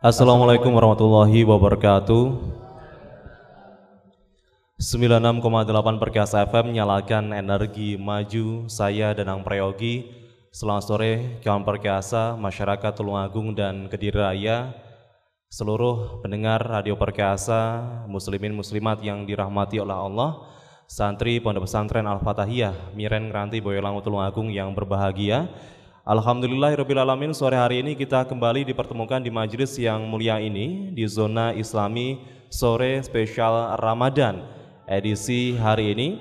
Assalamualaikum warahmatullahi wabarakatuh. 96,8 Perkasa FM nyalakan energi maju. Saya Danang Prayogi. Selamat sore kawan Perkasa, masyarakat Tulungagung dan Kediri Raya, seluruh pendengar Radio Perkasa, muslimin muslimat yang dirahmati oleh Allah, santri Pondok Pesantren Al-Fatahiyah Miren Ngranti Boyolangu Tulungagung yang berbahagia. Alhamdulillahirrabbilalamin, sore hari ini kita kembali dipertemukan di majelis yang mulia ini di zona Islami sore spesial Ramadan edisi hari ini,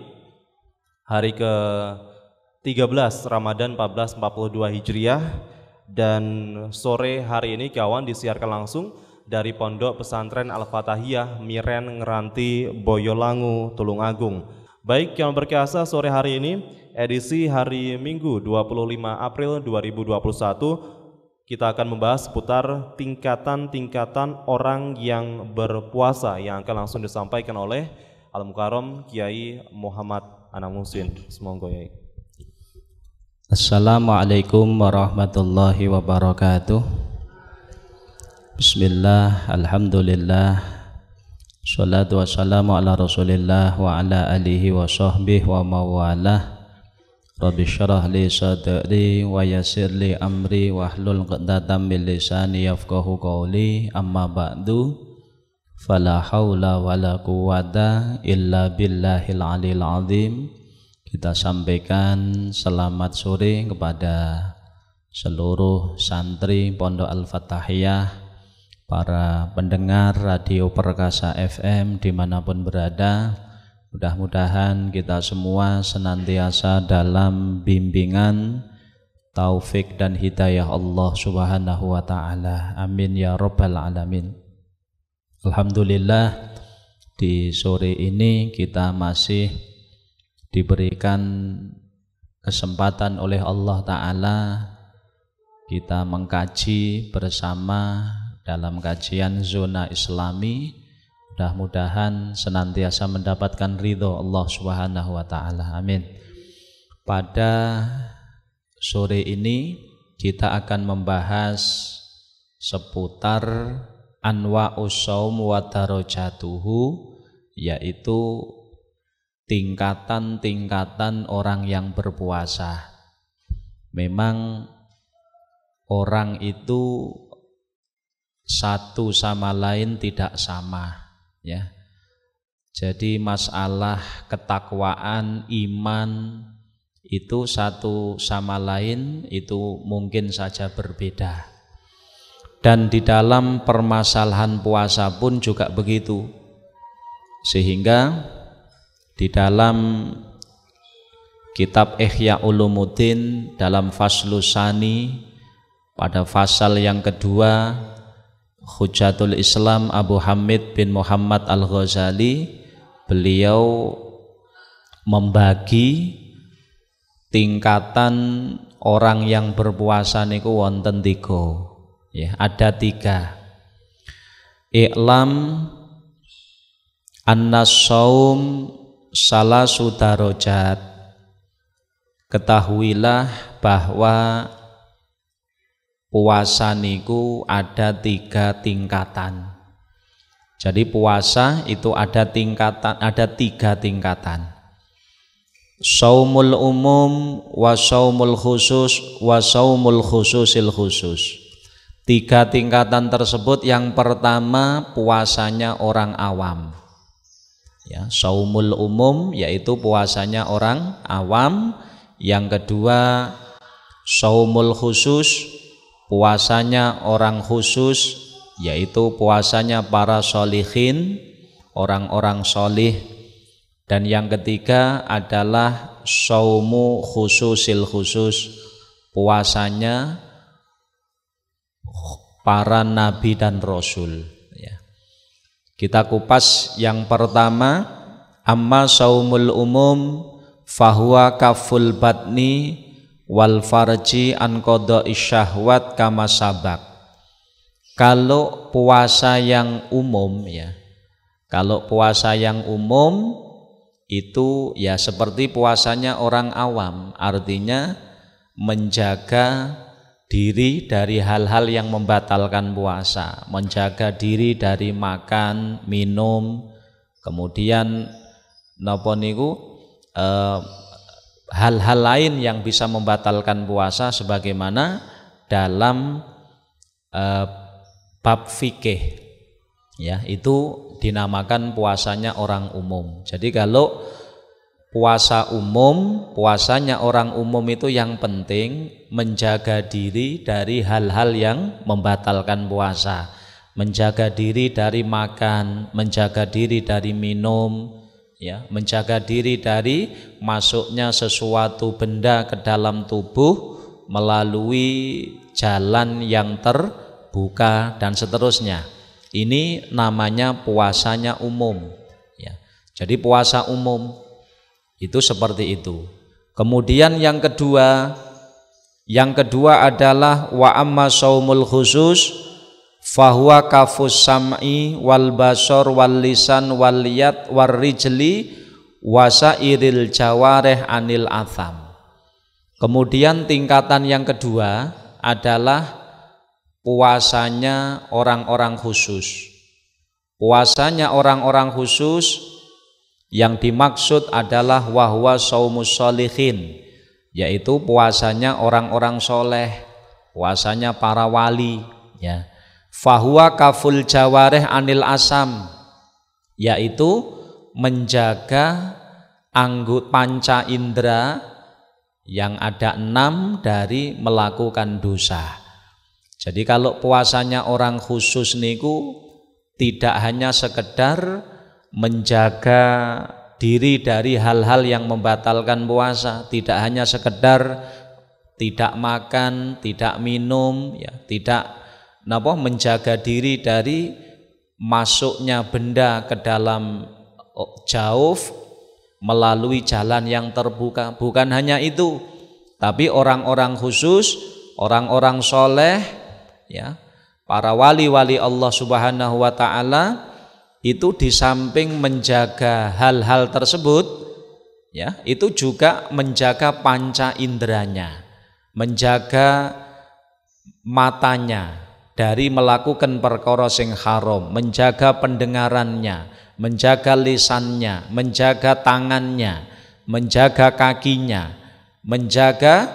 hari ke-13 Ramadan 1442 Hijriah, dan sore hari ini kawan disiarkan langsung dari Pondok Pesantren Al-Fatahiyah Miren Ngranti Boyolangu Tulungagung. Baik kawan Perkasa, sore hari ini edisi hari Minggu 25 April 2021 kita akan membahas seputar tingkatan-tingkatan orang yang berpuasa yang akan langsung disampaikan oleh Al-Mukarram Kiai Muhammad Anam Husin. Semoga ya. Assalamualaikum warahmatullahi wabarakatuh. Bismillah, alhamdulillah, salatu wassalamu ala rasulillah wa ala alihi wa sahbihi wa mawalah. Rabbi syrah li sadri wa yassir li amri wahlul 'uqdatam min lisani yafqahu qawli. Amma ba'du, fala haula wala quwwata illa billahil aliyil azim. Kita sampaikan selamat sore kepada seluruh santri Pondok Al-Fatahiyah, para pendengar Radio Perkasa FM dimanapun berada. Mudah-mudahan kita semua senantiasa dalam bimbingan, taufik dan hidayah Allah Subhanahu wa ta'ala. Amin ya rabbal alamin. Alhamdulillah, di sore ini kita masih diberikan kesempatan oleh Allah ta'ala kita mengkaji bersama dalam kajian zona Islami. Mudah-mudahan senantiasa mendapatkan ridho Allah Subhanahu wa ta'ala. Amin. Pada sore ini kita akan membahas seputar anwa'us shaum wa darajatuhu, yaitu tingkatan-tingkatan orang yang berpuasa. Memang orang itu satu sama lain tidak sama, ya. Jadi masalah ketakwaan, iman itu satu sama lain itu mungkin saja berbeda. Dan di dalam permasalahan puasa pun juga begitu. Sehingga di dalam kitab Ihya Ulumuddin dalam Faslus Tsani pada fasal yang kedua, Hujjatul Islam Abu Hamid bin Muhammad Al-Ghazali, beliau membagi tingkatan orang yang berpuasa niku wonten tiga, ya, ada tiga. I'lam annas shaum salasu darajat, ketahuilah bahwa puasa niku ada tiga tingkatan. Jadi puasa itu ada tingkatan, ada tiga tingkatan. Shaumul umum wa shaumul khusus wa shaumul khususil khusus. Tiga tingkatan tersebut, yang pertama puasanya orang awam. Ya, shaumul umum yaitu puasanya orang awam. Yang kedua shaumul khusus, puasanya orang khusus, yaitu puasanya para sholihin, orang-orang sholih. Dan yang ketiga adalah shaumu khususil khusus, puasanya para nabi dan rasul, ya. Kita kupas yang pertama, amma shaumul umum fahuwa kaful batni wal farji an qada'i syahwat kama sabak. Kalau puasa yang umum, ya, kalau puasa yang umum itu ya seperti puasanya orang awam, artinya menjaga diri dari hal-hal yang membatalkan puasa, menjaga diri dari makan, minum, kemudian napa niku hal-hal lain yang bisa membatalkan puasa sebagaimana dalam bab fikih, ya, itu dinamakan puasanya orang umum. Jadi kalau puasa umum, puasanya orang umum itu yang penting menjaga diri dari hal-hal yang membatalkan puasa, menjaga diri dari makan, menjaga diri dari minum, ya, menjaga diri dari masuknya sesuatu benda ke dalam tubuh melalui jalan yang terbuka dan seterusnya. Ini namanya puasanya umum, ya. Jadi puasa umum itu seperti itu. Kemudian yang kedua adalah wa amma saumul khusus fahuwa kafus sam'i wal basar wal lisan wal yad war rijli wasairil jawareh anil atham. Kemudian tingkatan yang kedua adalah puasanya orang-orang khusus. Puasanya orang-orang khusus yang dimaksud adalah wahwa saumus sholihin, yaitu puasanya orang-orang soleh, puasanya para wali, ya. Fahuwa kaful jawareh anil asam, yaitu menjaga panca indera yang ada 6 dari melakukan dosa. Jadi kalau puasanya orang khusus niku tidak hanya sekedar menjaga diri dari hal-hal yang membatalkan puasa, tidak hanya sekedar tidak makan, tidak minum, ya, tidak menjaga diri dari masuknya benda ke dalam jauf melalui jalan yang terbuka. Bukan hanya itu, tapi orang-orang khusus, orang-orang soleh, ya, para wali-wali Allah Subhanahu wa ta'ala, itu di samping menjaga hal-hal tersebut, ya, itu juga menjaga panca inderanya, menjaga matanya dari melakukan perkara sing haram, menjaga pendengarannya, menjaga lisannya, menjaga tangannya, menjaga kakinya, menjaga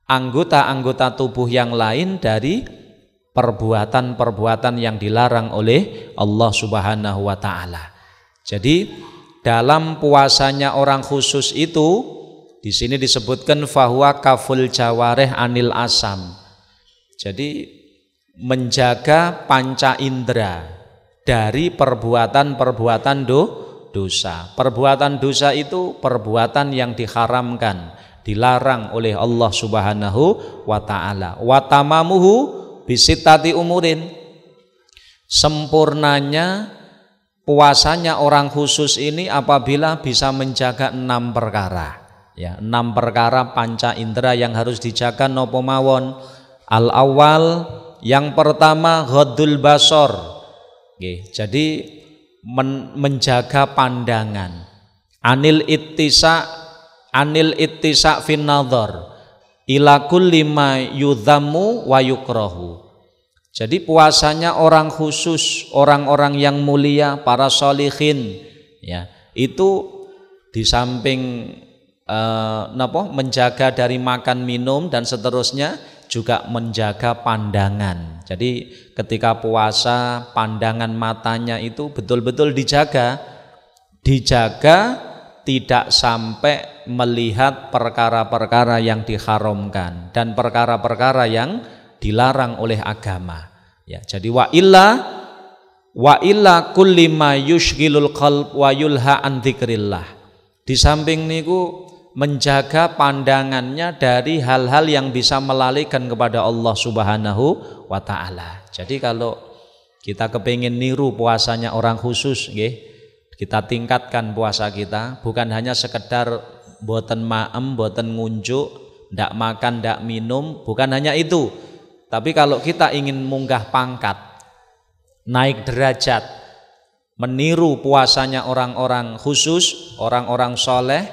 anggota-anggota tubuh yang lain dari perbuatan-perbuatan yang dilarang oleh Allah Subhanahu wa ta'ala. Jadi dalam puasanya orang khusus itu di sini disebutkan fahuwa kaful jawareh anil asam. Jadi menjaga panca indera dari perbuatan-perbuatan dosa. Perbuatan dosa itu perbuatan yang diharamkan, dilarang oleh Allah Subhanahu wa ta'ala. Wa tamamuhu bisitati umurin, sempurnanya puasanya orang khusus ini apabila bisa menjaga 6 perkara, ya, 6 perkara panca indera yang harus dijaga nopo mawon. Al awal, yang pertama ghaddul basar, jadi menjaga pandangan. Anil ittisa fin nadhar ila kulli ma yudhammu wa yukrahu. Jadi puasanya orang khusus, orang-orang yang mulia, para sholihin, ya, itu di samping menjaga dari makan minum dan seterusnya juga menjaga pandangan. Jadi ketika puasa pandangan matanya itu betul-betul dijaga tidak sampai melihat perkara-perkara yang diharamkan dan perkara-perkara yang dilarang oleh agama, ya. Jadi wa illa kulli ma yushghilul qalb wa yulha an dzikrillah. Di samping niku menjaga pandangannya dari hal-hal yang bisa melalaikan kepada Allah Subhanahu wa ta'ala. Jadi kalau kita kepingin niru puasanya orang khusus, nggih, kita tingkatkan puasa kita, bukan hanya sekedar boten maem, boten ngunjuk, ndak makan, ndak minum, bukan hanya itu. Tapi kalau kita ingin munggah pangkat, naik derajat, meniru puasanya orang-orang khusus, orang-orang soleh,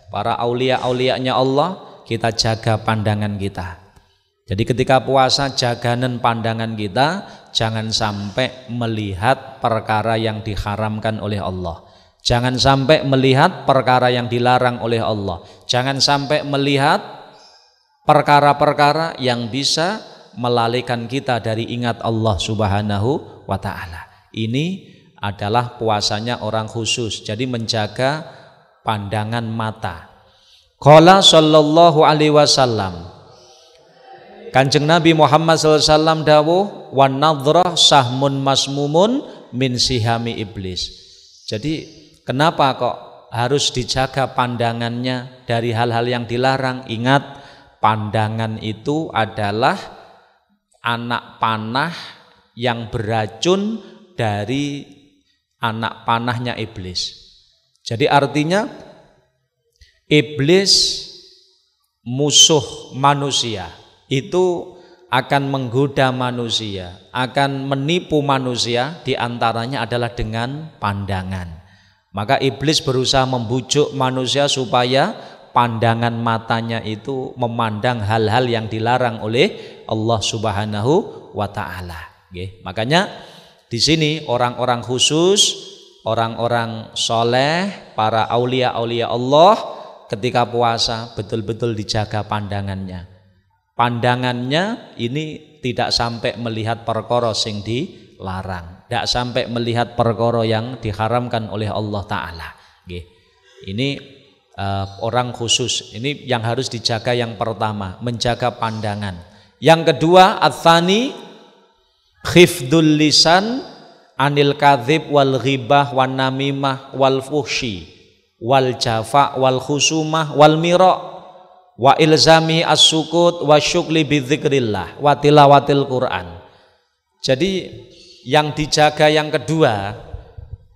para aulia-aulianya Allah, kita jaga pandangan kita. Jadi ketika puasa jaganen pandangan kita, jangan sampai melihat perkara yang diharamkan oleh Allah. Jangan sampai melihat perkara yang dilarang oleh Allah. Jangan sampai melihat perkara-perkara yang bisa melalaikan kita dari ingat Allah Subhanahu wa ta'ala. Ini adalah puasanya orang khusus. Jadi menjaga pandangan mata. Qala sallallahu alaihi wasallam, Kanjeng Nabi Muhammad SAW dawuh, wan nadhrah sahmun masmumun min sihami iblis. Jadi kenapa kok harus dijaga pandangannya dari hal-hal yang dilarang? Ingat, pandangan itu adalah anak panah yang beracun dari anak panahnya iblis. Jadi artinya iblis musuh manusia itu akan menggoda manusia, akan menipu manusia, diantaranya adalah dengan pandangan. Maka iblis berusaha membujuk manusia supaya pandangan matanya itu memandang hal-hal yang dilarang oleh Allah Subhanahu wa ta'ala. Makanya di sini orang-orang khusus, orang-orang soleh, para aulia-aulia Allah ketika puasa betul-betul dijaga pandangannya. Pandangannya ini tidak sampai melihat perkara sing dilarang, tidak sampai melihat perkara yang diharamkan oleh Allah Ta'ala. Ini orang khusus, ini yang harus dijaga. Yang pertama, menjaga pandangan. Yang kedua, ats-tsani khifdul lisan anil kadzib wal ghibah wan namimah wal fuhsyi wal jafa wal khusumah wal mira wa ilzami as-sukut wa syukli bidzikrillah wa tilawatil Quran. Jadi yang dijaga yang kedua,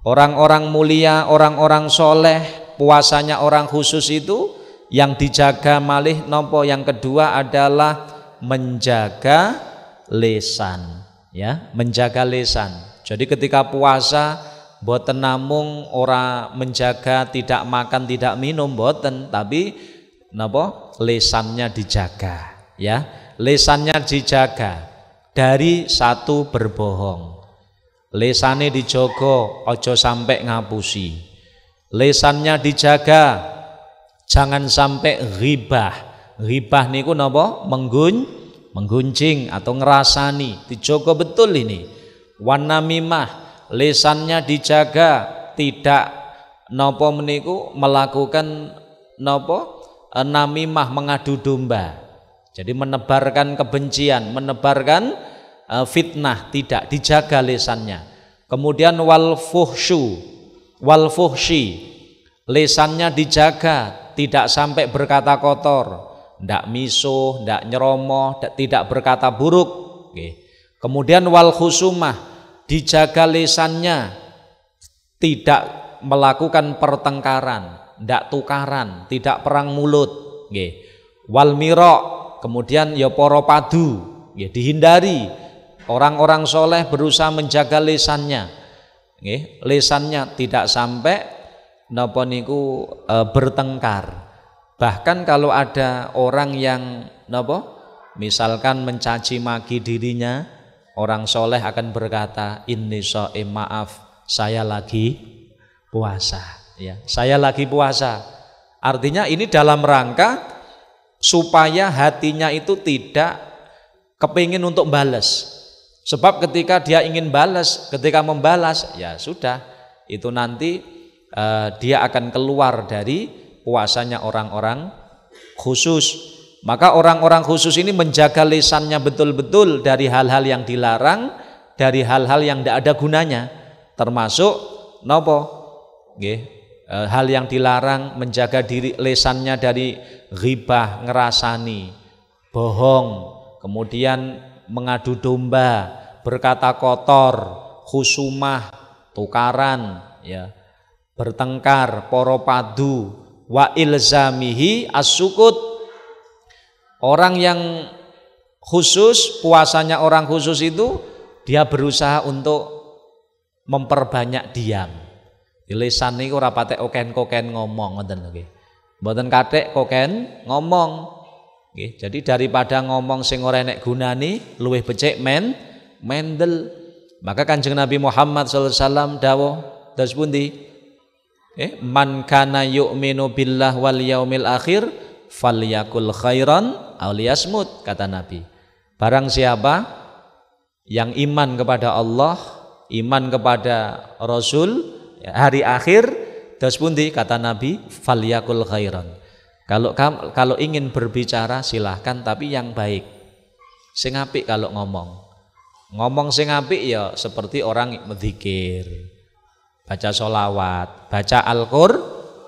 orang-orang mulia, orang-orang soleh, puasanya orang khusus itu yang dijaga malih nopo. Yang kedua adalah menjaga lisan, ya, menjaga lisan. Jadi ketika puasa boten namung ora menjaga tidak makan tidak minum boten, tapi napa lisannya dijaga, ya, lisannya dijaga dari satu berbohong. Lisane dijogo ojo sampai ngapusi. Lisannya dijaga jangan sampai ghibah. Ghibah niku napa? Menggunjing atau ngerasani, dijogo betul ini. Wan namimah, lisannya dijaga tidak napa meniku melakukan napa? Namimah, mengadu domba. Jadi menebarkan kebencian, menebarkan fitnah, tidak dijaga lisannya. Kemudian wal fuhsyu wal fuhsyi, lisannya dijaga tidak sampai berkata kotor, tidak misuh, tidak nyeromoh, tidak berkata buruk. Kemudian wal khusumah, dijaga lisannya tidak melakukan pertengkaran, tidak tukaran, tidak perang mulut. Wal miro, kemudian ya poro padu, dihindari. Orang-orang soleh berusaha menjaga lisannya, lisannya tidak sampai napa niku bertengkar. Bahkan kalau ada orang yang napa misalkan mencaci maki dirinya, orang soleh akan berkata, inni shaim, maaf saya lagi puasa. Ya, saya lagi puasa. Artinya ini dalam rangka supaya hatinya itu tidak kepingin untuk balas. Sebab ketika dia ingin balas, ketika membalas, ya sudah, itu nanti dia akan keluar dari puasanya orang-orang khusus. Maka orang-orang khusus ini menjaga lisannya betul-betul dari hal-hal yang dilarang, dari hal-hal yang tidak ada gunanya, termasuk nopo, hal yang dilarang, menjaga diri lisannya dari ghibah, ngerasani, bohong, kemudian mengadu domba, berkata kotor, khusumah, tukaran, ya, bertengkar, poro padu, wa ilzamihi as-sukut. Orang yang khusus, puasanya orang khusus itu dia berusaha untuk memperbanyak diam. Lisan niku ora patek koken ngomong ngoten nggih. Mboten kathek koken ngomong. Nggih, jadi daripada ngomong sing ora enek gunane luwih becik mendel. Maka Kanjeng Nabi Muhammad sallallahu alaihi wasallam dawuh terus pundi? Man kana yu'minu billah wal yaumil akhir falyakul khairan aw liyasmut, kata Nabi. Barang siapa yang iman kepada Allah, iman kepada Rasul, hari akhir, terus pundi kata Nabi, falyakul khairan. Kalau ingin berbicara silahkan, tapi yang baik. Sing apik kalau ngomong sing apik ya seperti orang berzikir, baca sholawat, baca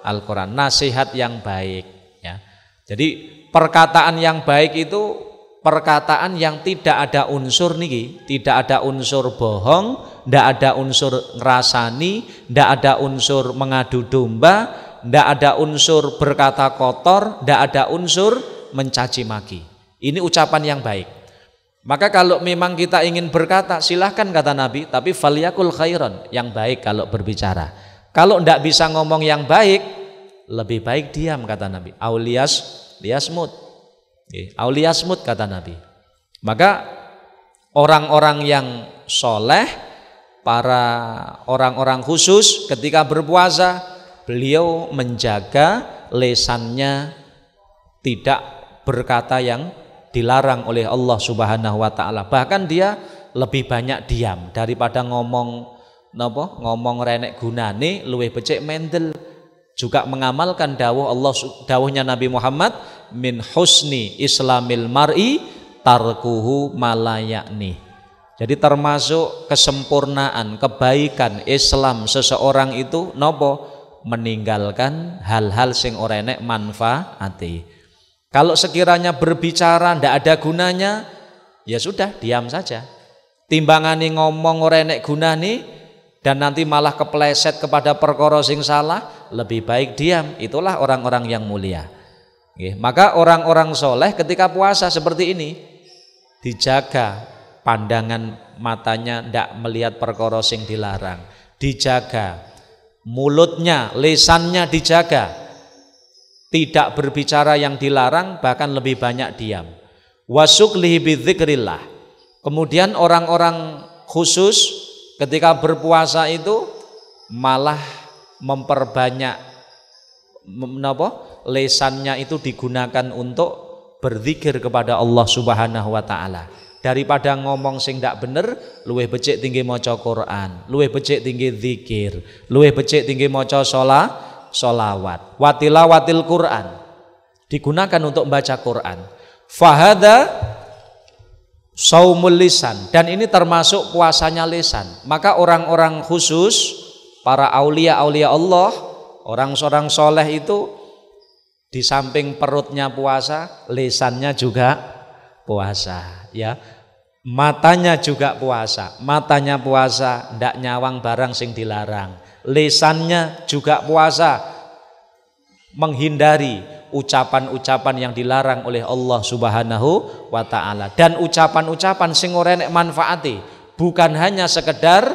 Al-Quran, nasihat yang baik ya. Jadi perkataan yang baik itu perkataan yang tidak ada unsur niki, tidak ada unsur bohong, tidak ada unsur ngerasani, tidak ada unsur mengadu domba, tidak ada unsur berkata kotor, tidak ada unsur mencaci maki. Ini ucapan yang baik. Maka kalau memang kita ingin berkata silahkan kata Nabi, tapi falyakul khairan, yang baik kalau berbicara. Kalau tidak bisa ngomong yang baik, lebih baik diam kata Nabi. Liasmut kata Nabi. Maka orang-orang yang soleh, para orang-orang khusus ketika berpuasa, beliau menjaga lesannya tidak berkata yang dilarang oleh Allah Subhanahu wa taala. Bahkan dia lebih banyak diam daripada ngomong renek gunane luwih becik mendel. Juga mengamalkan dawuhnya Nabi Muhammad, min husni islamil mar'i tarkuhu malayakni. Jadi termasuk kesempurnaan, kebaikan Islam seseorang itu meninggalkan hal-hal sing ora enek manfaati. Kalau sekiranya berbicara ndak ada gunanya, ya sudah diam saja. Timbangane ngomong ora enek gunane dan nanti malah kepleset kepada perkara sing salah, lebih baik diam. Itulah orang-orang yang mulia. Maka orang-orang soleh ketika puasa seperti ini dijaga pandangan matanya ndak melihat perkara sing dilarang, dijaga mulutnya, lisannya dijaga, tidak berbicara yang dilarang, bahkan lebih banyak diam. Wasuklihi bidzikrillah. Kemudian orang-orang khusus ketika berpuasa itu malah memperbanyak lesannya itu digunakan untuk berzikir kepada Allah Subhanahu wa taala. Daripada ngomong sing ndak bener, luwih becik tinggi maca Quran, luwih becik tinggi zikir, luwih becik tinggi maca sholawat. Watilawatil Quran digunakan untuk membaca Quran. Fahada saumul lisan, dan ini termasuk puasanya lisan. Maka orang-orang khusus, para aulia Allah, orang-orang soleh itu di samping perutnya puasa, lisannya juga puasa ya. Matanya juga puasa, matanya puasa ndak nyawang barang sing dilarang. Lisannya juga puasa, menghindari ucapan-ucapan yang dilarang oleh Allah Subhanahu wa taala, dan ucapan-ucapan sing ora enek manfaate, bukan hanya sekedar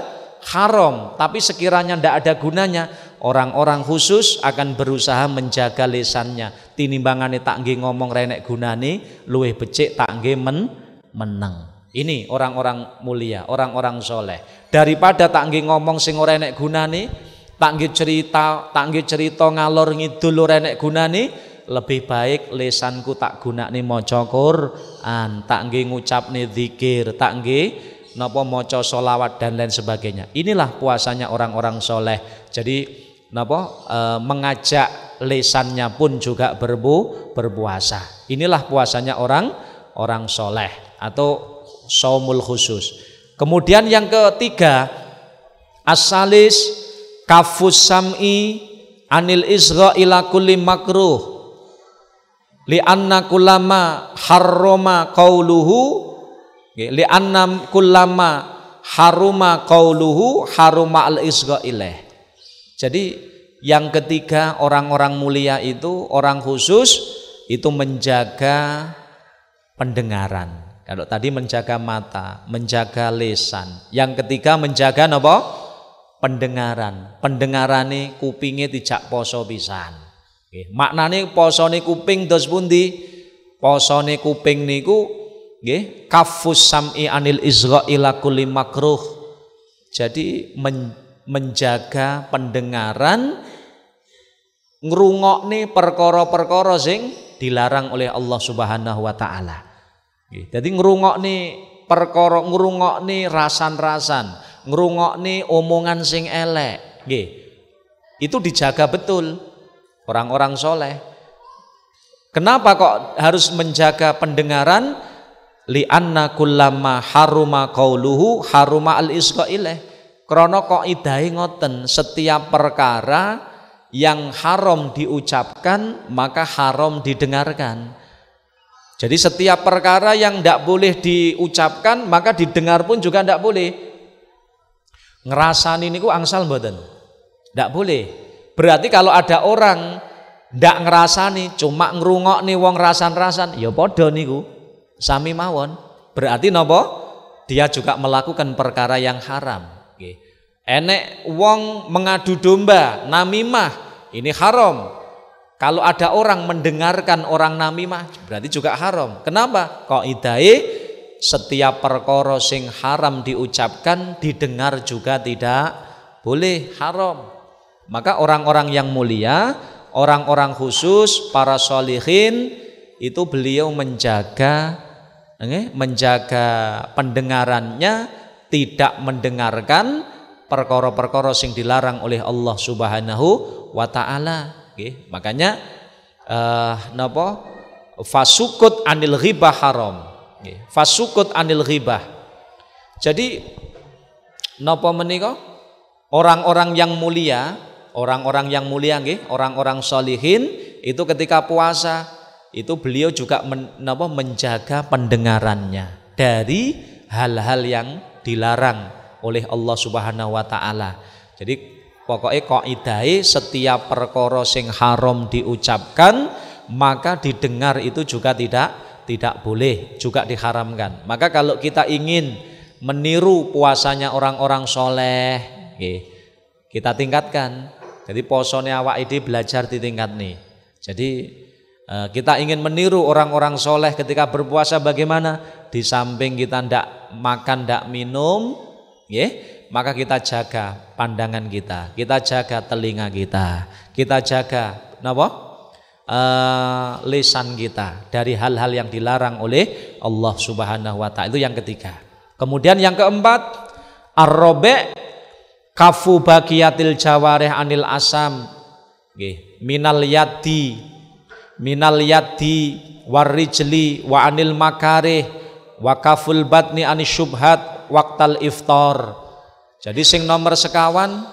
haram, tapi sekiranya ndak ada gunanya, orang-orang khusus akan berusaha menjaga lisannya. Tinimbangane tak nggih ngomong ra enek gunane, luwih becik tak nggih meneng. Ini orang-orang mulia, orang-orang soleh. Daripada tak nggih ngomong sing ora enek gunane, tak nggih cerita ngalor ngidul ora enek gunane, lebih baik lisanku tak gunakne maca Quran, tak nggih ngucapne zikir, tak nggih maca sholawat dan lain sebagainya. Inilah puasanya orang-orang soleh. Jadi mengajak lisannya pun juga berpuasa. Inilah puasanya orang soleh atau saumul khusus. Kemudian yang ketiga, as-salis kafus sam'i anil isra ila kulli makruh li anna kullama harrama qauluhu li anna kullama haruma qauluhu haruma al isra ilaih. Jadi yang ketiga, orang-orang mulia itu, orang khusus itu menjaga pendengaran. Kalau tadi menjaga mata, menjaga lisan. Yang ketiga menjaga apa? Pendengaran. Pendengarane kupinge dijak poso pisan. Maknane posone kuping dos pundi? posone kuping niku nggih kafus sam'i anil izra'i ila kulli makruh. Jadi menjaga pendengaran ngrungokne perkara-perkara sing dilarang oleh Allah Subhanahu wa taala. Nggih. Dadi ngrungokne perkara, ngrungokne rasan-rasan, ngrungokne omongan sing elek, nggih. Itu dijaga betul orang-orang soleh. Kenapa kok harus menjaga pendengaran? Li'anna kullama haruma qauluhu haruma al-isqa ilaih. Krana kaidahe ngoten, setiap perkara yang haram diucapkan maka haram didengarkan. Jadi setiap perkara yang tidak boleh diucapkan maka didengar pun juga tidak boleh. Ngerasani niku angsal mboten? Tidak boleh. Berarti kalau ada orang tidak ngerasani, cuma ngrungokne wong rasan-rasan, ya padha niku sami mawon. Berarti napa? Dia juga melakukan perkara yang haram. Enek wong mengadu domba, namimah, ini haram. Kalau ada orang mendengarkan orang namimah, berarti juga haram. Kenapa? Kaidahe setiap perkara sing haram diucapkan, didengar juga tidak boleh, haram. Maka orang-orang yang mulia, orang-orang khusus, para sholihin, itu beliau menjaga pendengarannya, tidak mendengarkan perkara-perkara sing dilarang oleh Allah Subhanahu wa taala. Makanya napa fasukut anil ghibah haram. Fasukut anil ghibah. Jadi napa menika orang-orang yang mulia, orang-orang sholihin itu ketika puasa itu beliau juga menjaga pendengarannya dari hal-hal yang dilarang oleh Allah Subhanahu wa taala. Jadi pokoknya kaidahe setiap perkara sing haram diucapkan maka didengar itu juga tidak boleh, juga diharamkan. Maka kalau kita ingin meniru puasanya orang-orang soleh, kita tingkatkan. Jadi posone awak ini belajar ditingkat nih. Jadi kita ingin meniru orang-orang soleh ketika berpuasa bagaimana? Di samping kita ndak makan, ndak minum, maka kita jaga pandangan kita jaga telinga kita jaga lisan kita dari hal-hal yang dilarang oleh Allah Subhanahu wa taala. Itu yang ketiga. Kemudian yang keempat, ar-rabi' kafu baqiyatil jawarih anil asam, minal yadi warijli wa anil makarih wa kaful batni anis syubhat waqtal iftar. Jadi sing nomor sekawan,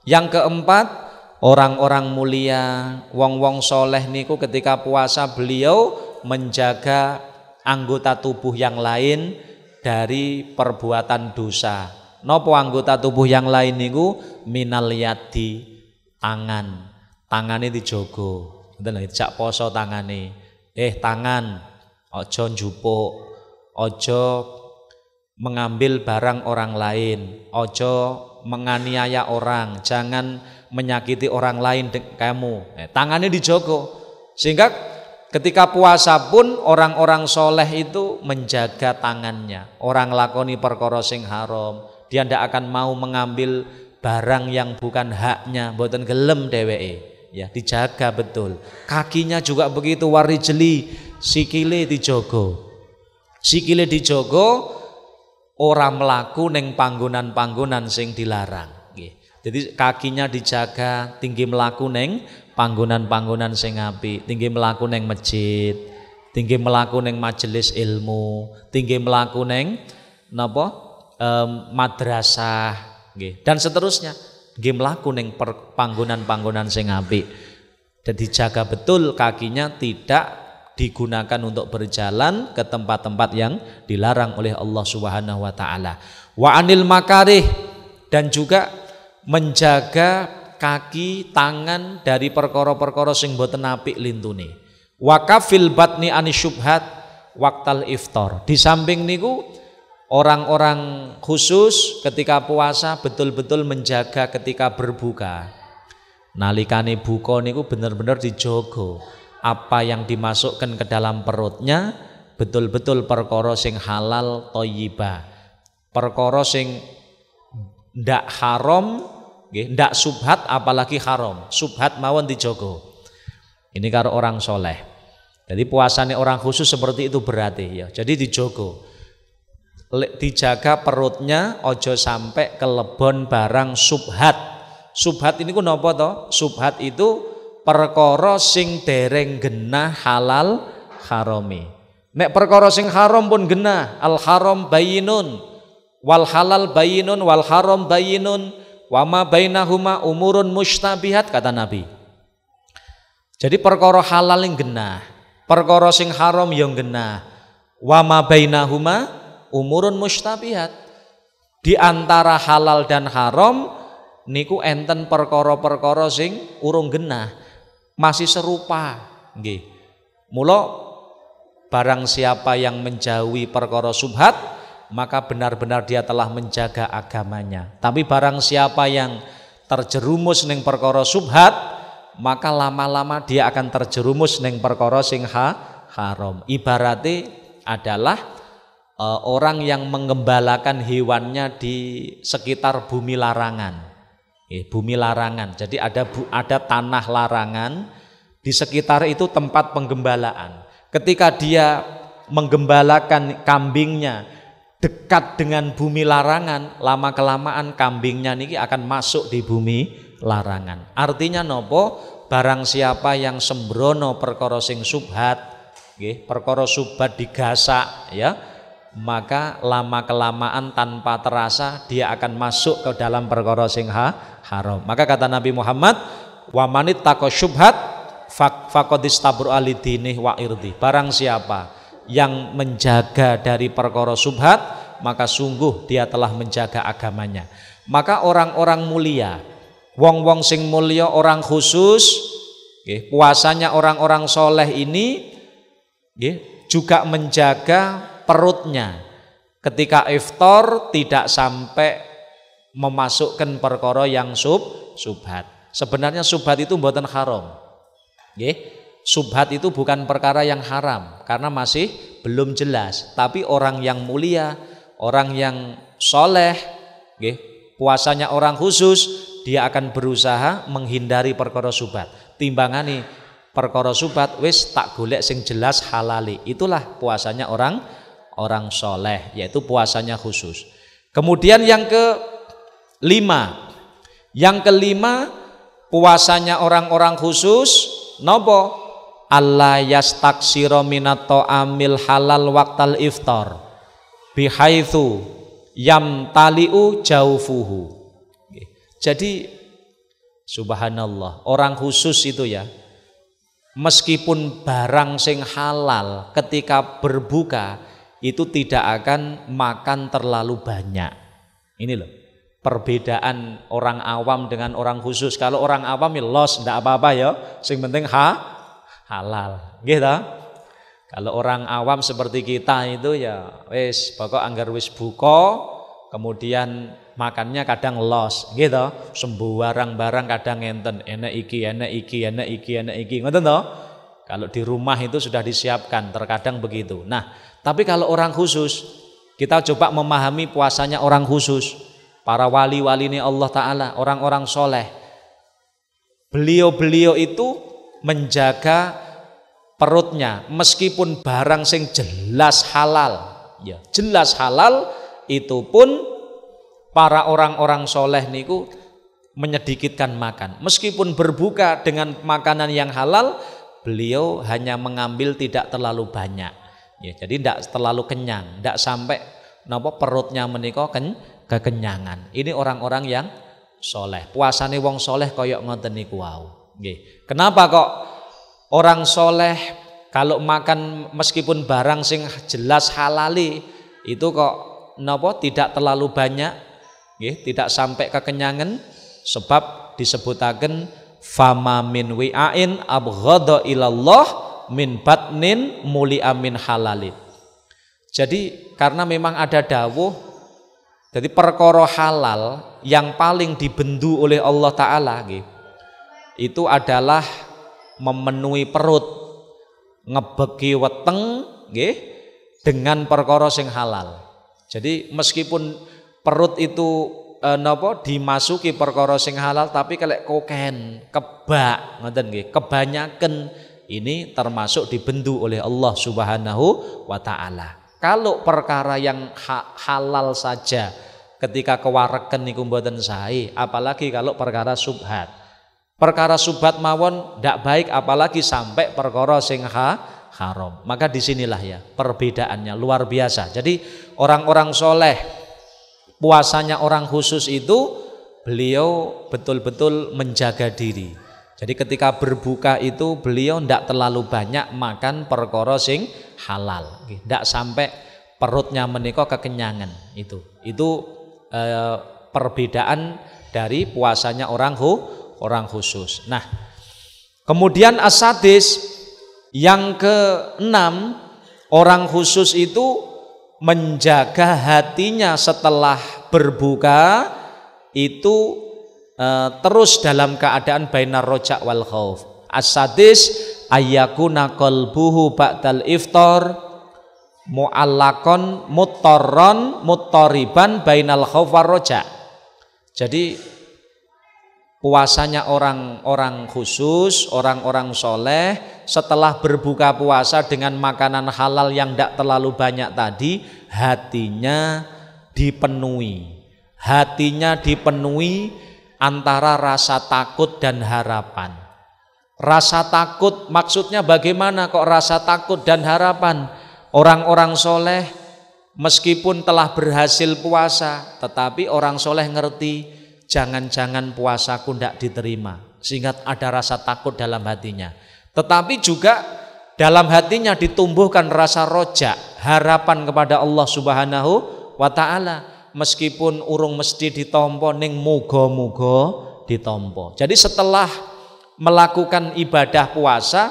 yang keempat, orang-orang mulia, wong-wong soleh niku ketika puasa beliau menjaga anggota tubuh yang lain dari perbuatan dosa. Nopo anggota tubuh yang lain niku? Minal yadi, tangane dijogo. Ngoten jak poso tangane. Tangan, ojo njupuk, ojo mengambil barang orang lain, ojo menganiaya orang, jangan menyakiti orang lain kamu. Tangannya dijogo. Sehingga ketika puasa pun orang-orang soleh itu menjaga tangannya. Orang lakoni perkara sing haram, dia ndak akan mau mengambil barang yang bukan haknya, mboten gelem dheweke. Ya, dijaga betul. Kakinya juga begitu, warijli, sikile dijogo. Sikile dijogo, ora mlaku ning panggonan-panggonan sing dilarang. Jadi kakinya dijaga, tinggi mlaku ning panggonan-panggonan sing apik, tinggi mlaku ning masjid, tinggi mlaku ning majelis ilmu, tinggi mlaku ning madrasah, dan seterusnya. Nggih mlaku ning panggonan-panggonan sing apik. Dan dijaga betul kakinya tidak digunakan untuk berjalan ke tempat-tempat yang dilarang oleh Allah Subhanahu wa taala. Wa anil makarih, dan juga menjaga kaki, tangan dari perkara-perkara sing boten apik lintune. Wa kafil batni anisyubhat waqtal iftar. Di samping niku orang-orang khusus ketika puasa betul-betul menjaga ketika berbuka. Nalikane buka niku bener-bener dijogo. apa yang dimasukkan ke dalam perutnya betul-betul perkara sing halal thayyibah, perkara sing ndak haram nggih, ndak subhat apalagi haram. Subhat mawon dijogo. Ini karo orang soleh. Jadi puasanya orang khusus seperti itu berarti ya. Jadi dijogo, dijaga perutnya, ojo sampai kelebon barang subhat. Subhat ini ku napa to? Subhat itu perkara sing dereng genah halal harami. Nek perkara sing haram pun genah, al haram bayinun wal halal bayinun wal haram bayinun wa ma bainahuma umurun mustabihat, kata Nabi. Jadi perkara halal yang genah, perkara sing haram yang genah, wa ma bainahuma umurun mustabihat. Di antara halal dan haram niku enten perkara-perkara sing urung genah, masih serupa nggih. Mula barang siapa yang menjauhi perkara subhat, maka benar-benar dia telah menjaga agamanya. Tapi barang siapa yang terjerumus ning perkara subhat, maka lama-lama dia akan terjerumus ning perkara sing haram. Ibaratnya adalah orang yang menggembalakan hewannya di sekitar bumi larangan. Bumi larangan. Jadi ada tanah larangan, di sekitar itu tempat penggembalaan. Ketika dia menggembalakan kambingnya dekat dengan bumi larangan, lama kelamaan kambingnya niki akan masuk di bumi larangan. Artinya nopo? Barang siapa yang sembrono perkara sing subhat, nggih, perkara subhat digasak ya, maka lama kelamaan tanpa terasa dia akan masuk ke dalam perkara sing haram. Maka kata Nabi Muhammad, wa manit taqa syubhat faqad istabra alidinih wa irdi. Barang siapa yang menjaga dari perkara subhat, maka sungguh dia telah menjaga agamanya. Maka orang-orang mulia, wong-wong sing mulia, orang khusus, puasanya orang-orang soleh ini juga menjaga perutnya. Ketika iftar tidak sampai memasukkan perkara yang subhat. Sebenarnya subhat itu mboten haram. Subhat itu bukan perkara yang haram karena masih belum jelas. Tapi orang yang mulia, orang yang soleh, puasanya orang khusus, dia akan berusaha menghindari perkara subhat. Timbangane perkara subhat wis tak golek sing jelas halali. Itulah puasanya orang soleh, yaitu puasanya khusus. Kemudian yang kelima, puasanya orang-orang khusus nopo? Allah yastaksira minat ta'amil halal waqtal iftar bihaitsu yamtali'u jaufuhu. Jadi subhanallah, orang khusus itu ya, meskipun barang sing halal ketika berbuka itu tidak akan makan terlalu banyak. Ini loh perbedaan orang awam dengan orang khusus. Kalau orang awam ya los, ndak apa-apa ya, sing penting halal, gitu. Kalau orang awam seperti kita itu ya wis pokok anggar wis buka, kemudian makannya kadang los, gitu. Sembarang barang kadang enten, enak iki, ngoten toh? Kalau di rumah itu sudah disiapkan, terkadang begitu. Nah, tapi kalau orang khusus, kita coba memahami puasanya orang khusus, para wali-wali ini Allah Ta'ala, orang-orang soleh. Beliau-beliau itu menjaga perutnya, meskipun barang sing jelas halal, ya jelas halal, itu pun para orang-orang soleh niku menyedikitkan makan. Meskipun berbuka dengan makanan yang halal, beliau hanya mengambil tidak terlalu banyak. Ya, jadi tidak terlalu kenyang, tidak sampai napa perutnya menika kekenyangan. Ini orang-orang yang soleh. Puasane wong soleh koyok ngoten niku wau. Nggih. Kenapa kok orang soleh kalau makan meskipun barang sing jelas halali itu kok napa tidak terlalu banyak, nggih, tidak sampai kekenyangan? Sebab disebutaken fama min wi'ain abghadha ilallah min batnin muli'a min halalin. Jadi karena memang ada dawuh, jadi perkara halal yang paling dibendu oleh Allah Ta'ala itu adalah memenuhi perut, ngebeki weteng nggih dengan perkara sing halal. Jadi meskipun perut itu dimasuki perkara sing halal, tapi kelek koken, kebak, ngoten nggih, kebanyakan ini termasuk dibendu oleh Allah Subhanahu wa taala. Kalau perkara yang halal saja ketika kewareken niku mboten sae, apalagi kalau perkara subhat. Perkara subhat mawon ndak baik, apalagi sampai perkara sing haram. Maka disinilah ya perbedaannya luar biasa. Jadi orang-orang soleh, puasanya orang khusus itu beliau betul-betul menjaga diri. Jadi ketika berbuka itu beliau ndak terlalu banyak makan perkara sing halal, ndak sampai perutnya menika kekenyangan. Itu perbedaan dari puasanya orang khusus. Nah, kemudian as-sadis yang ke-6, orang khusus itu menjaga hatinya setelah berbuka itu terus dalam keadaan bainar roja wal khauf. As-sadis ayyakuna qalbuhu ba'dal iftar mu'allakon muttariban bainal khauf war roja. Jadi puasanya orang-orang khusus, orang-orang soleh setelah berbuka puasa dengan makanan halal yang tidak terlalu banyak tadi, hatinya dipenuhi antara rasa takut dan harapan. Rasa takut maksudnya bagaimana kok rasa takut dan harapan? Orang-orang soleh meskipun telah berhasil puasa, tetapi orang soleh ngerti jangan-jangan puasaku tidak diterima, sehingga ada rasa takut dalam hatinya. Tetapi juga dalam hatinya ditumbuhkan rasa roja, harapan kepada Allah Subhanahu wa ta'ala. Meskipun urung mesti ditompo, ning muga-muga ditompo. Jadi setelah melakukan ibadah puasa,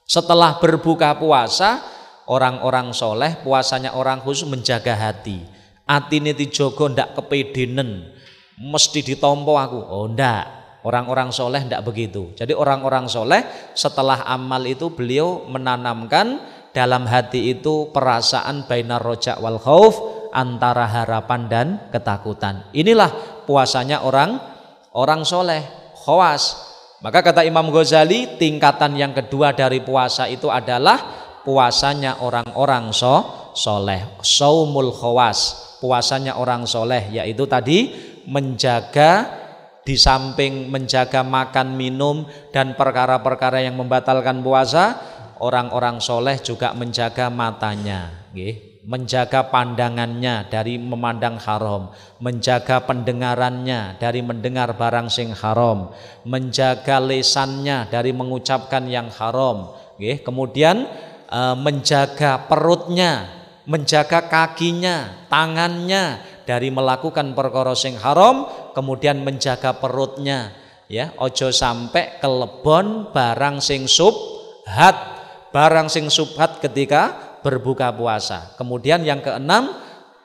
setelah berbuka puasa, orang-orang soleh puasanya orang khusus menjaga hati. Atine dijogo ndak kepedenen, mesti ditompo aku. Oh ndak, orang-orang soleh ndak begitu. Jadi orang-orang soleh setelah amal itu beliau menanamkan dalam hati itu perasaan bainar roja wal khauf, antara harapan dan ketakutan. Inilah puasanya orang soleh, khawas. Maka kata Imam Ghazali, tingkatan yang kedua dari puasa itu adalah puasanya orang-orang soleh, saumul khawas, puasanya orang soleh, yaitu tadi menjaga, di samping menjaga makan minum dan perkara-perkara yang membatalkan puasa, orang-orang soleh juga menjaga matanya, menjaga pandangannya dari memandang haram, menjaga pendengarannya dari mendengar barang sing haram, menjaga lisannya dari mengucapkan yang haram, kemudian menjaga perutnya, menjaga kakinya, tangannya dari melakukan perkara sing haram, kemudian menjaga perutnya, ya, ojo sampai kelebon barang sing subhat, barang sing subhat ketika berbuka puasa. Kemudian yang keenam,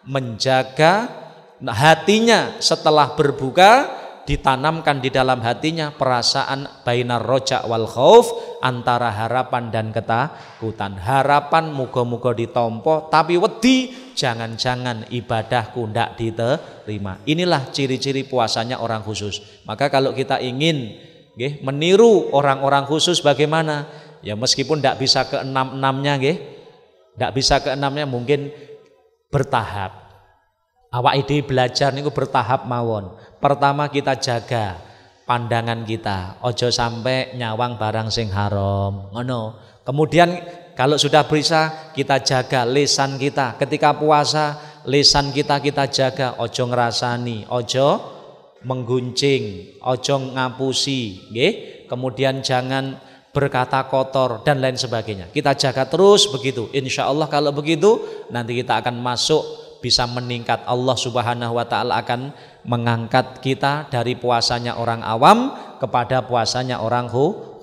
menjaga hatinya setelah berbuka, ditanamkan di dalam hatinya perasaan bainar roja wal khauf, antara harapan dan ketakutan. Harapan muga-muga ditompo, tapi wedi jangan-jangan ibadahku ndak diterima. Inilah ciri-ciri puasanya orang khusus. Maka kalau kita ingin meniru orang-orang khusus bagaimana? Ya meskipun ndak bisa ke enam-enamnya, ndak bisa ke enamnya, mungkin bertahap. Awak ide belajar niku bertahap mawon. Pertama kita jaga pandangan kita, ojo sampai nyawang barang sing haram, ngono. Kemudian kalau sudah bisa, kita jaga lisan kita. Ketika puasa, lisan kita jaga, ojo ngerasani, ojo mengguncing, ojo ngapusi, kemudian jangan berkata kotor dan lain sebagainya. Kita jaga terus begitu. Insya Allah kalau begitu nanti kita akan masuk, bisa meningkat. Allah Subhanahu wa ta'ala akan mengangkat kita dari puasanya orang awam kepada puasanya orang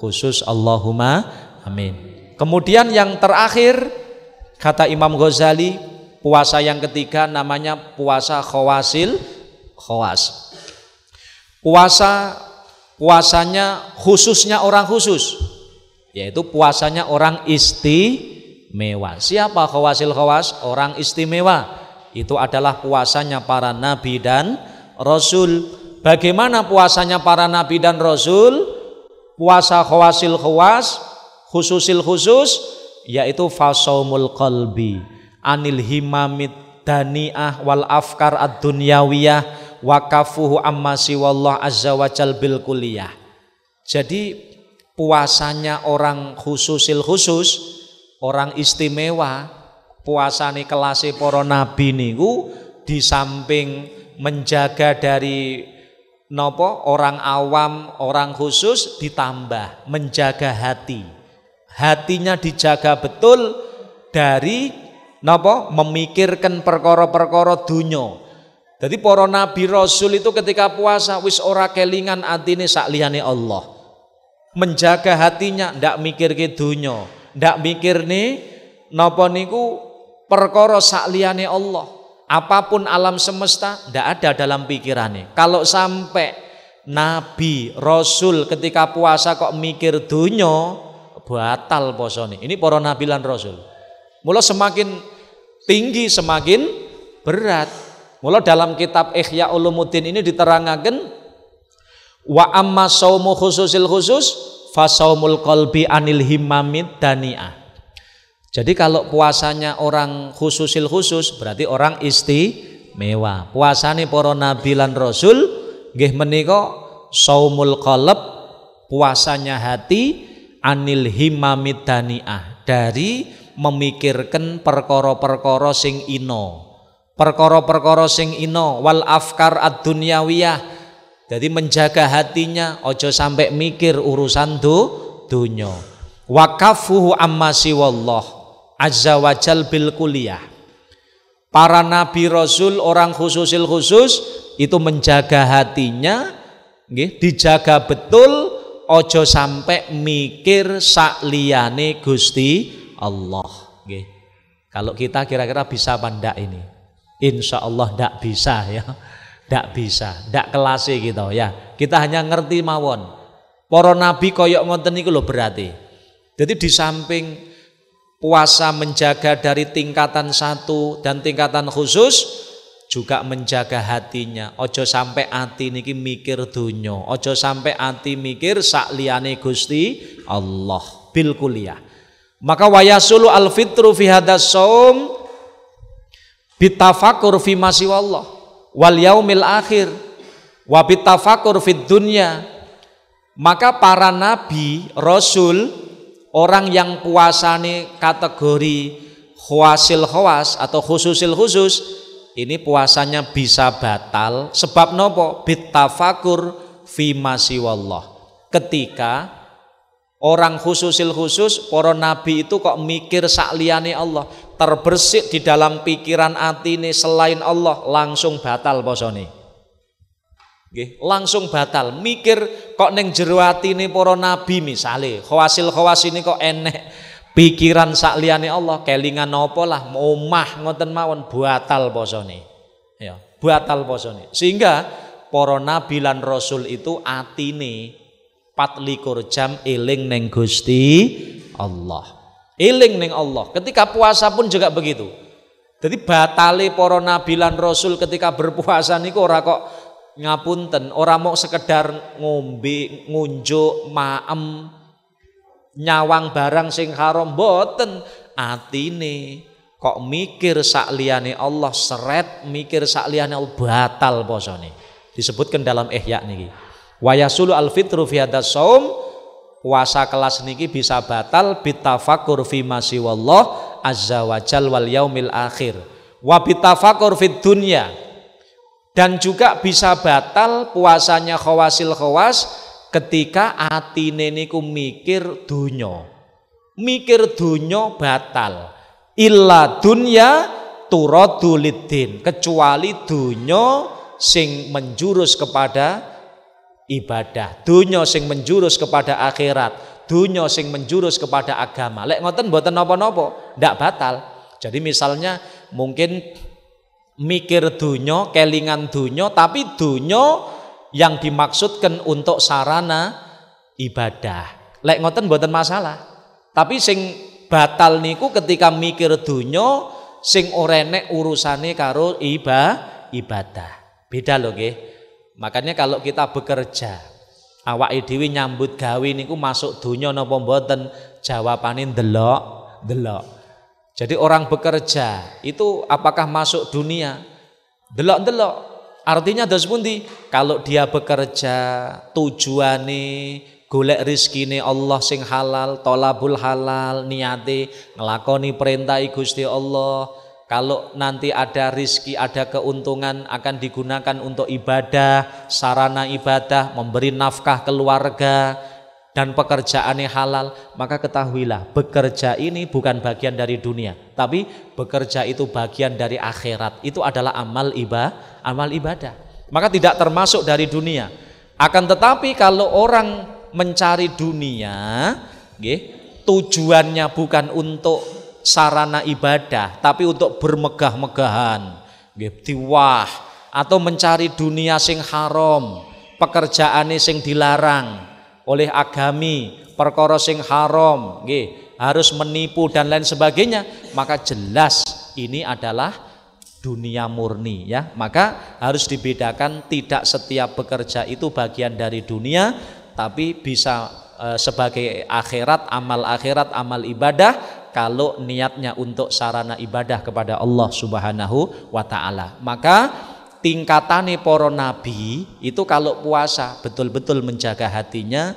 khusus. Allahumma amin. Kemudian yang terakhir kata Imam Ghazali, puasa yang ketiga namanya puasa khawasil khawas. Puasanya khususnya orang khusus. yaitu puasanya orang istimewa. Siapa khawasil khawas? Orang istimewa. Itu adalah puasanya para nabi dan rasul. Bagaimana puasanya para nabi dan rasul? Puasa khawasil khawas, khususil khusus, yaitu fasaumul qalbi anil himamid dani'ah wal afkar ad-dunyawiyah wa kafuhu amma siwallah azza wa jal bil kulliyah. Jadi puasanya orang khususil khusus, orang istimewa, puasane kelase para nabi niku di samping menjaga dari orang awam, orang khusus, ditambah menjaga hati. Hatinya dijaga betul dari memikirkan perkara-perkara dunya. Jadi para nabi rasul itu ketika puasa wis ora kelingan atine sak liyane Allah. Menjaga hatinya ndak mikir ke dunya, ndak mikir perkara sak liyane Allah. Apapun alam semesta ndak ada dalam pikirannya. Kalau sampai nabi rasul ketika puasa kok mikir dunya, batal posone. Ini para nabi lan rasul. Mula semakin tinggi semakin berat. Mula dalam kitab Ihya Ulumuddin ini diterangaken wa amma saumu khususil khusus fa saumul qalbi anil himmamid dani'ah. Jadi kalau puasanya orang khususil khusus berarti orang istimewa. Puasane para nabi lan rasul nggih menika saumul qalb, puasanya hati anil himmamid dani'ah, dari memikirkan perkara-perkara sing ina. Perkara-perkara sing ina wal afkar ad-dunyawiyah. Jadi menjaga hatinya ojo sampai mikir urusan dunya. Wa kafuhu amma siwallah azza wa jal bil kulliyah. Para nabi rasul orang khususil khusus itu menjaga hatinya nggih, dijaga betul ojo sampai mikir sak liyane Gusti Allah nggih. Kalau kita kira-kira bisa apa ndak ini? Insya Allah ndak bisa ya. Ndak bisa, ndak kelase gitu ya. Kita hanya ngerti mawon. Para nabi koyok ngoten niku lho berarti. Jadi di samping puasa menjaga dari tingkatan satu dan tingkatan khusus, juga menjaga hatinya. Ojo sampai hati niki mikir dunya, ojo sampai hati mikir sak liyane Gusti Allah bil kulliyah. Maka wayasulu al fitru fi hadas saum bitafakur fi masiwallah wal yaumil akhir wa bitafakur fid dunya. Maka para nabi rasul, orang yang puasane kategori khawasil khawas atau khususil khusus, ini puasanya bisa batal sebab nopo? Bitafakur fi masiwallah. Ketika orang khususil khusus, para nabi itu kok mikir sak liyane Allah, terbersih di dalam pikiran atine selain Allah, langsung batal posone. Nggih, langsung batal. Mikir kok ning jero atine para nabi misale khawasil khawas ini kok enek pikiran sak liyane Allah, kelingan apa lah, omah ngoten mawon, batal posone. Ya, batal posone. Sehingga para nabi lan rasul itu atine 24 jam eling neng Gusti Allah. Eling neng Allah. Ketika puasa pun juga begitu. Jadi batale para nabi lan rasul ketika berpuasa niku ora kok ngapunten, ora mau sekedar ngombe, ngunjuk, maem, nyawang barang sing haram, mboten. Atine kok mikir sak liyane Allah, seret mikir sak liyane Allah, batal posone. Disebutkan dalam Ihya niki. Wa yasulu al fitru fi hadas saum, puasa kelas niki bisa batal bitafakur fi masiwallah azza wa jal wal yaumil akhir wa bitafakur fid dunya. Dan juga bisa batal puasanya khawasil khawas ketika atine niku mikir dunya. Mikir dunya batal. Illa dunya turadu liddin, kecuali dunya sing menjurus kepada ibadah, dunya sing menjurus kepada akhirat, dunya sing menjurus kepada agama. Lek ngoten mboten napa-napa, ndak batal. Jadi misalnya mungkin mikir dunya, kelingan dunya, tapi dunya yang dimaksudkan untuk sarana ibadah. lek ngoten mboten masalah. Tapi sing batal niku ketika mikir donya sing ora enek urusane karo ibadah. Beda lho nggih. Makanya kalau kita bekerja, awake dhewe nyambut gawe niku masuk donya napa mboten? Jawabane ndelok. Jadi orang bekerja itu apakah masuk dunia? Delok. Artinya dos pundi? Kalau dia bekerja tujuane golek rezekine Allah sing halal, tolabul halal, niate nglakoni perintah Gusti Allah. Kalau nanti ada rizki, ada keuntungan akan digunakan untuk ibadah, sarana ibadah, memberi nafkah keluarga dan pekerjaannya halal, maka ketahuilah bekerja ini bukan bagian dari dunia, tapi bekerja itu bagian dari akhirat. Itu adalah amal ibadah. Maka tidak termasuk dari dunia. Akan tetapi kalau orang mencari dunia, tujuannya bukan untuk sarana ibadah, tapi untuk bermegah-megahan, tiwah, atau mencari dunia sing haram, pekerjaane sing dilarang oleh agami, perkara sing haram, harus menipu dan lain sebagainya, maka jelas ini adalah dunia murni ya. Maka harus dibedakan, tidak setiap bekerja itu bagian dari dunia, tapi bisa sebagai akhirat, amal ibadah kalau niatnya untuk sarana ibadah kepada Allah Subhanahu wa ta'ala. Maka tingkatane para nabi itu kalau puasa betul-betul menjaga hatinya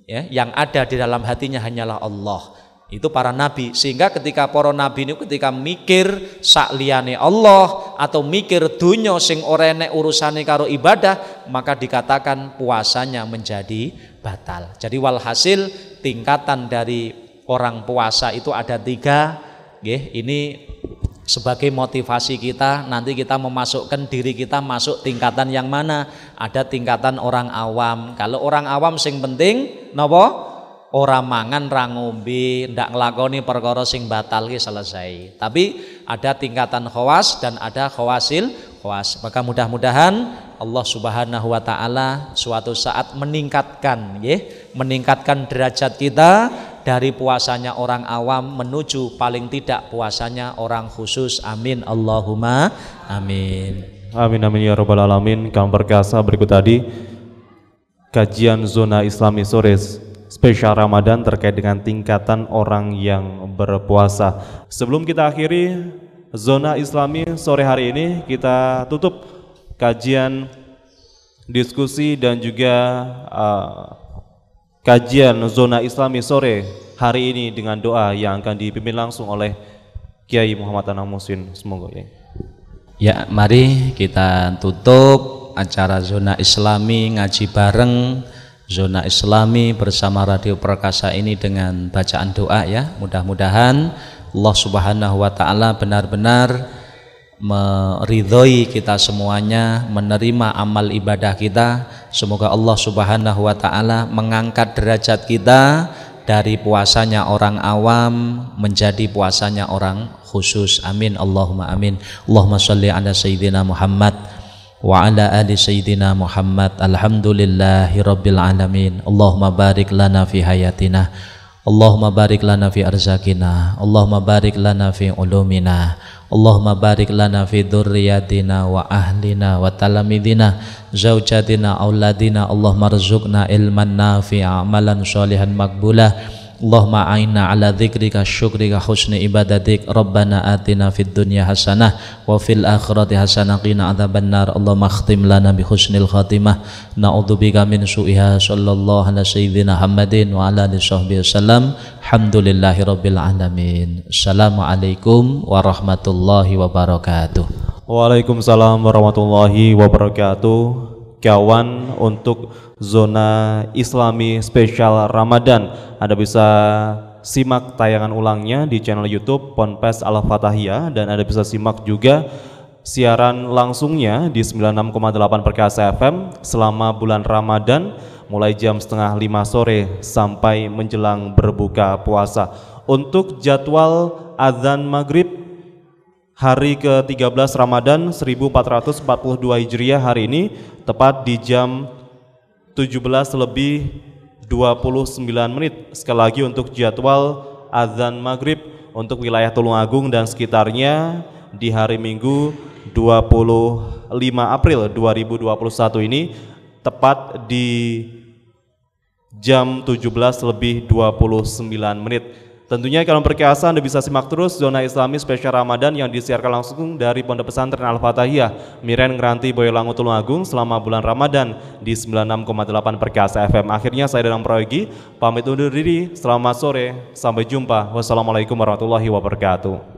ya, yang ada di dalam hatinya hanyalah Allah. Itu para nabi, sehingga ketika para nabi ini ketika mikir sakliyane Allah atau mikir dunya sing ora enek urusane karo ibadah, maka dikatakan puasanya menjadi batal. Jadi walhasil tingkatan dari orang puasa itu ada 3, ini sebagai motivasi kita, nanti kita memasukkan diri kita masuk tingkatan yang mana. Ada tingkatan orang awam. Kalau orang awam sing penting napa? Ora mangan, ra ngombe, ndak nglakoni perkara sing batal ki selesai. Tapi ada tingkatan khawas dan ada khawasil khawas. Maka mudah-mudahan Allah Subhanahu wa taala suatu saat meningkatkan derajat kita dari puasanya orang awam menuju paling tidak puasanya orang khusus. Amin Allahumma amin. Amin amin ya rabbal alamin. Kami perkasa berikut tadi kajian zona Islami sore spesial Ramadan terkait dengan tingkatan orang yang berpuasa. Sebelum kita akhiri zona Islami sore hari ini, kita tutup kajian diskusi dan juga kajian zona Islami sore hari ini dengan doa yang akan dipimpin langsung oleh Kiai Muhammad Anang Musin. Semoga ya, mari kita tutup acara zona Islami ngaji bareng zona Islami bersama Radio Perkasa ini dengan bacaan doa ya. Mudah-mudahan Allah Subhanahu wa taala benar-benar meridhoi kita semuanya, menerima amal ibadah kita. Semoga Allah Subhanahu wa taala mengangkat derajat kita dari puasanya orang awam menjadi puasanya orang khusus. Amin Allahumma amin. Allahumma sholli ala sayyidina Muhammad wa ala ali sayyidina Muhammad. Alhamdulillahi rabbil alamin. Allahumma barik lana fi hayatina, Allahumma barik lana fi arzakina, Allahumma barik lana fi ulumina, Allahumma barik lana fi dzurriyyatina wa ahlina wa talamidina zaujatina auladina. Allahumma rzuqna ilman nafi'a amalan sholihan maqbulah. Allahumma a'inna ala dzikrika syukrika husni ibadatik. Rabbana atina fid dunya hasanah wa fil akhirati hasanah qina adzabannar. Allahumma khtim lana bi husnil khatimah. Na'udzubika min su'iha. Sallallahu ala sayyidina Muhammadin wa ala alihi sahbihi wasallam. Alhamdulillahi rabbil alamin. Assalamualaikum warahmatullahi wabarakatuh. Waalaikumsalam warahmatullahi wabarakatuh. Kawan, untuk zona Islami spesial Ramadan, Anda bisa simak tayangan ulangnya di channel YouTube Ponpes Al-Fatahiyah, dan Anda bisa simak juga siaran langsungnya di 96,8 Perkasa FM selama bulan Ramadan mulai jam 4:30 sore sampai menjelang berbuka puasa. Untuk jadwal azan maghrib hari ke-13 Ramadan 1442 Hijriah hari ini tepat di jam 17:18 29 menit. Sekali lagi untuk jadwal azan maghrib untuk wilayah Tulungagung dan sekitarnya di hari Minggu 25 April 2021 ini tepat di jam 17:29 menit. Tentunya kalau perkiasa Anda bisa simak terus Zona Islami Spesial Ramadan yang disiarkan langsung dari Pondok Pesantren Al-Fatahiyah Miren Ngranti Boyolangu Tulungagung selama bulan Ramadan di 96,8 Perkiasa FM. Akhirnya saya Danang Prayogi pamit undur diri. Selamat sore, sampai jumpa. Wassalamualaikum warahmatullahi wabarakatuh.